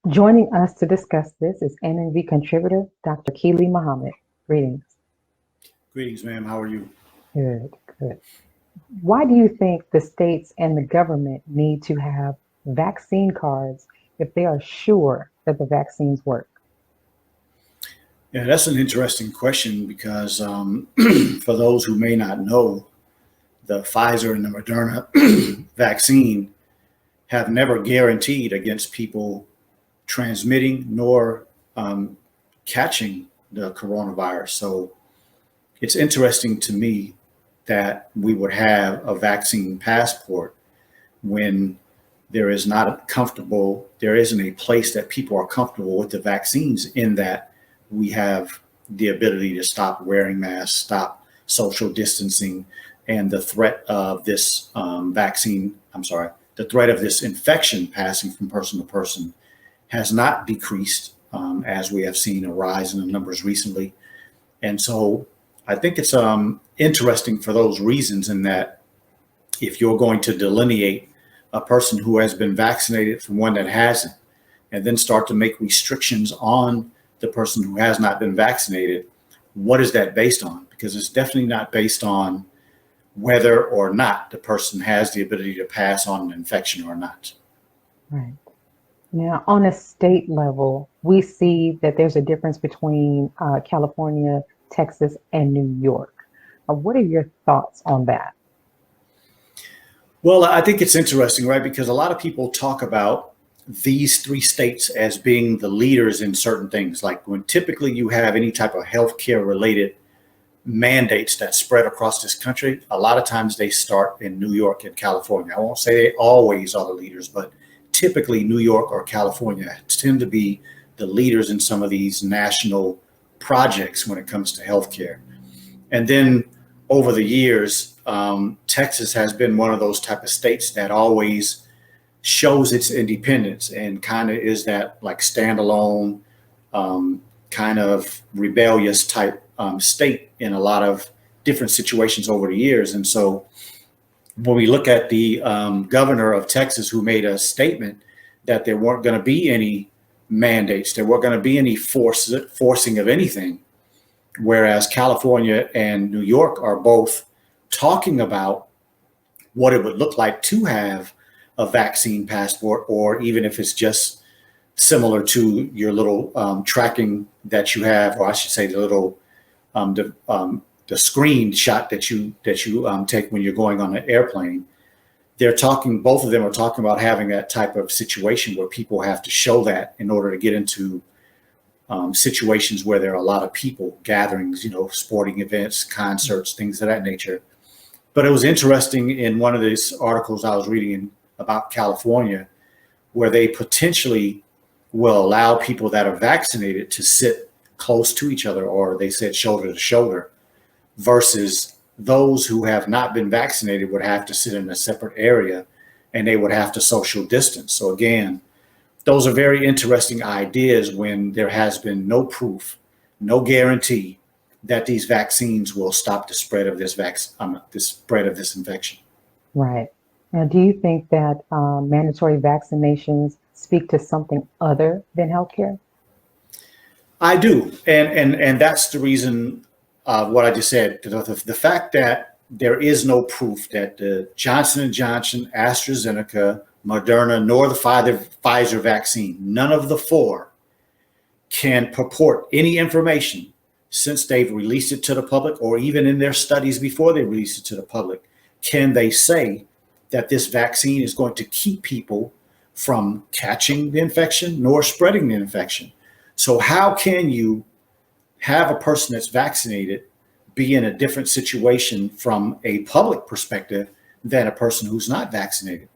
Joining us to discuss this is NNV contributor Dr. Keely Muhammad. Greetings. Greetings, ma'am. How are you? Good, good. Why do you think the states and the government need to have vaccine cards if they are sure that the vaccines work? Yeah, that's an interesting question because for those who may not know, the Pfizer and the Moderna vaccine have never guaranteed against people transmitting nor catching the coronavirus. So it's interesting to me that we would have a vaccine passport when there isn't a place that people are comfortable with the vaccines in that we have the ability to stop wearing masks, stop social distancing, and the threat of this the threat of this infection passing from person to person has not decreased as we have seen a rise in the numbers recently. And so I think it's interesting for those reasons in that if you're going to delineate a person who has been vaccinated from one that hasn't, and then start to make restrictions on the person who has not been vaccinated, what is that based on? Because it's definitely not based on whether or not the person has the ability to pass on an infection or not. Right. Now, on a state level, we see that there's a difference between California, Texas, and New York. What are your thoughts on that? Well, I think it's interesting, right? Because a lot of people talk about these three states as being the leaders in certain things. Like when typically you have any type of healthcare related mandates that spread across this country, a lot of times they start in New York and California. I won't say they always are the leaders, but typically New York or California tend to be the leaders in some of these national projects when it comes to healthcare. And then over the years, Texas has been one of those type of states that always shows its independence and kind of is that like standalone, kind of rebellious type state in a lot of different situations over the years. And so when we look at the governor of Texas, who made a statement that there weren't going to be any mandates, there weren't going to be any forcing of anything, whereas California and New York are both talking about what it would look like to have a vaccine passport, or even if it's just similar to your little tracking that you have, or I should say the little the screenshot that you take when you're going on an airplane. Both of them are talking about having that type of situation where people have to show that in order to get into situations where there are a lot of people, gatherings, sporting events, concerts, things of that nature. But it was interesting in one of these articles I was reading about California, where they potentially will allow people that are vaccinated to sit close to each other, or they said shoulder to shoulder, versus those who have not been vaccinated would have to sit in a separate area and they would have to social distance. So again, those are very interesting ideas when there has been no proof, no guarantee that these vaccines will stop the spread of the spread of this infection. Right. Now, do you think that mandatory vaccinations speak to something other than healthcare? I do, and that's the reason what I just said. The fact that there is no proof that the Johnson and Johnson, AstraZeneca, Moderna, nor the Pfizer vaccine, none of the four can purport any information since they've released it to the public, or even in their studies before they release it to the public, can they say that this vaccine is going to keep people from catching the infection nor spreading the infection. So how can you have a person that's vaccinated be in a different situation from a public perspective than a person who's not vaccinated?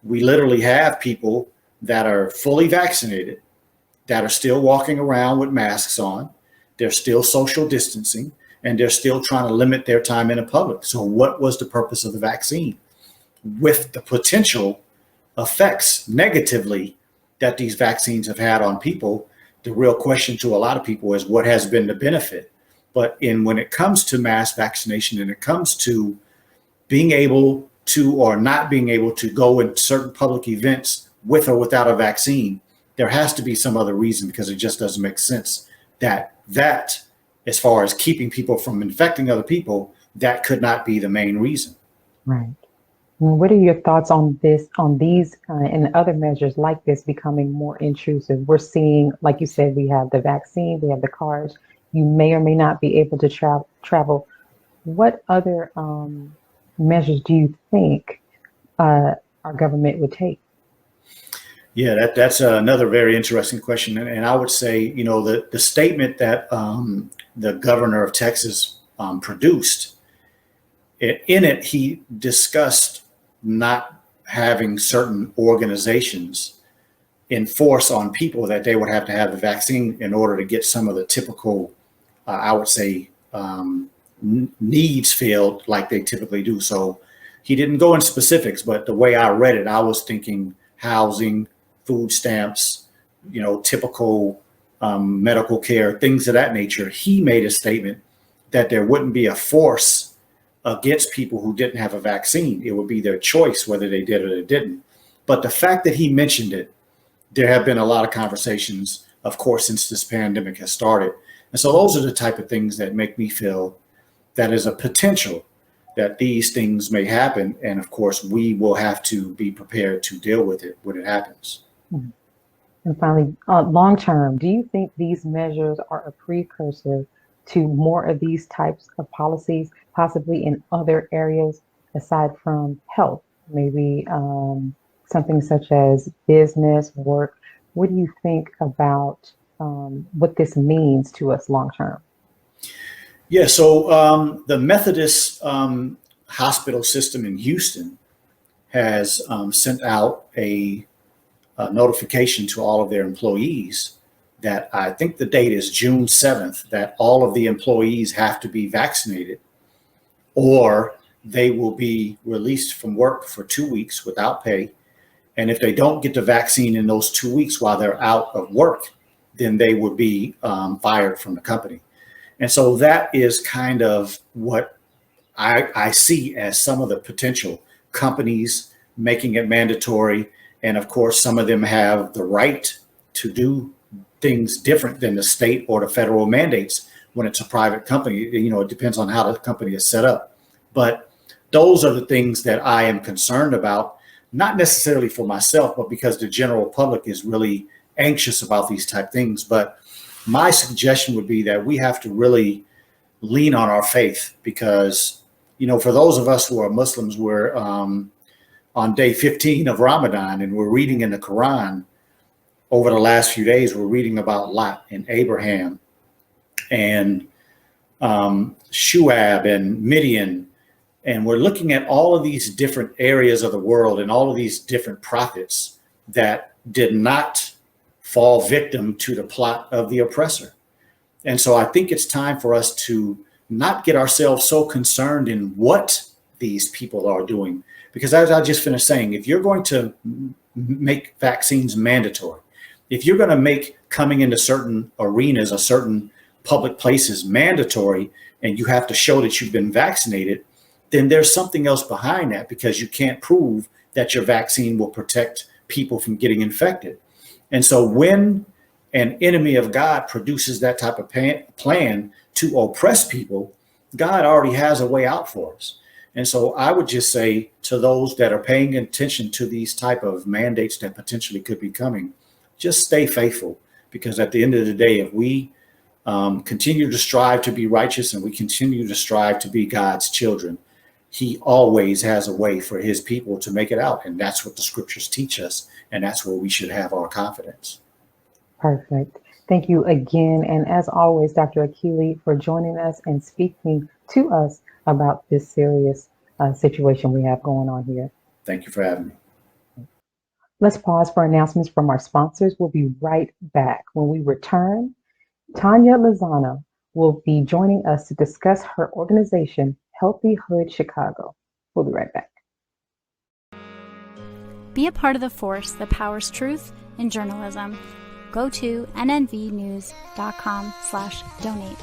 We literally have people that are fully vaccinated that are still walking around with masks on. They're still social distancing, and they're still trying to limit their time in the public. So what was the purpose of the vaccine? With the potential effects negatively that these vaccines have had on people, the real question to a lot of people is what has been the benefit? But when it comes to mass vaccination, and it comes to being able to or not being able to go in certain public events with or without a vaccine, there has to be some other reason, because it just doesn't make sense that as far as keeping people from infecting other people, that could not be the main reason. Right. What are your thoughts on this, on these and other measures like this becoming more intrusive? We're seeing, like you said, we have the vaccine, we have the cars. You may or may not be able to travel. What other measures do you think our government would take? Yeah, that's another very interesting question. And I would say, the statement that the governor of Texas produced, in it, he discussed not having certain organizations enforce on people that they would have to have the vaccine in order to get some of the typical, I would say, needs filled like they typically do. So he didn't go in specifics, but the way I read it, I was thinking housing, food stamps, typical medical care, things of that nature. He made a statement that there wouldn't be a force against people who didn't have a vaccine. It would be their choice whether they did or they didn't. But the fact that he mentioned it, there have been a lot of conversations, of course, since this pandemic has started. And so those are the type of things that make me feel that is a potential that these things may happen. And of course, we will have to be prepared to deal with it when it happens. And finally, long term, do you think these measures are a precursor to more of these types of policies, possibly in other areas aside from health, maybe something such as business, work? What do you think about what this means to us long term? Yeah, so the Methodist hospital system in Houston has sent out a notification to all of their employees that I think the date is June 7th, that all of the employees have to be vaccinated or they will be released from work for 2 weeks without pay. And if they don't get the vaccine in those 2 weeks while they're out of work, then they would be fired from the company. And so that is kind of what I see as some of the potential companies making it mandatory. And of course, some of them have the right to do things different than the state or the federal mandates when it's a private company. It depends on how the company is set up. But those are the things that I am concerned about, not necessarily for myself, but because the general public is really anxious about these type things. But my suggestion would be that we have to really lean on our faith, because, for those of us who are Muslims, we're on day 15 of Ramadan, and we're reading in the Quran. Over the last few days, we're reading about Lot and Abraham and Shuab and Midian. And we're looking at all of these different areas of the world and all of these different prophets that did not fall victim to the plot of the oppressor. And so I think it's time for us to not get ourselves so concerned in what these people are doing. Because as I just finished saying, if you're going to make vaccines mandatory, if you're going to make coming into certain arenas or certain public places mandatory, and you have to show that you've been vaccinated, then there's something else behind that, because you can't prove that your vaccine will protect people from getting infected. And so when an enemy of God produces that type of plan to oppress people, God already has a way out for us. And so I would just say to those that are paying attention to these type of mandates that potentially could be coming, just stay faithful, because at the end of the day, if we continue to strive to be righteous and we continue to strive to be God's children, he always has a way for his people to make it out. And that's what the scriptures teach us. And that's where we should have our confidence. Perfect. Thank you again. And as always, Dr. Akili, for joining us and speaking to us about this serious situation we have going on here. Thank you for having me. Let's pause for announcements from our sponsors. We'll be right back. When we return, Tanya Lozano will be joining us to discuss her organization, Healthy Hood Chicago. We'll be right back. Be a part of the force that powers truth in journalism. Go to nnvnews.com/donate.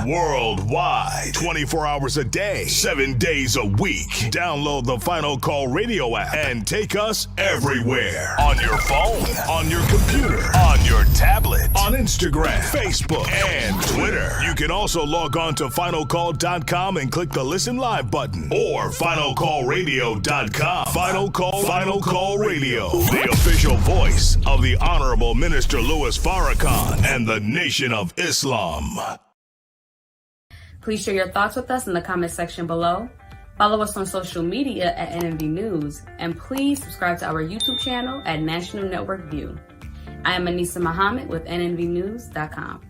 Worldwide, 24 hours a day, 7 days a week. Download the Final Call Radio app and take us everywhere. On your phone, on your computer, on your tablet, on Instagram, Facebook, and Twitter. You can also log on to finalcall.com and click the Listen Live button, or finalcallradio.com. Final Call Radio, the official voice of the Honorable Minister Louis Farrakhan and the Nation of Islam. Please share your thoughts with us in the comment section below. Follow us on social media at NNV News, and please subscribe to our YouTube channel at National Network View. I am Anissa Muhammad with NNVnews.com.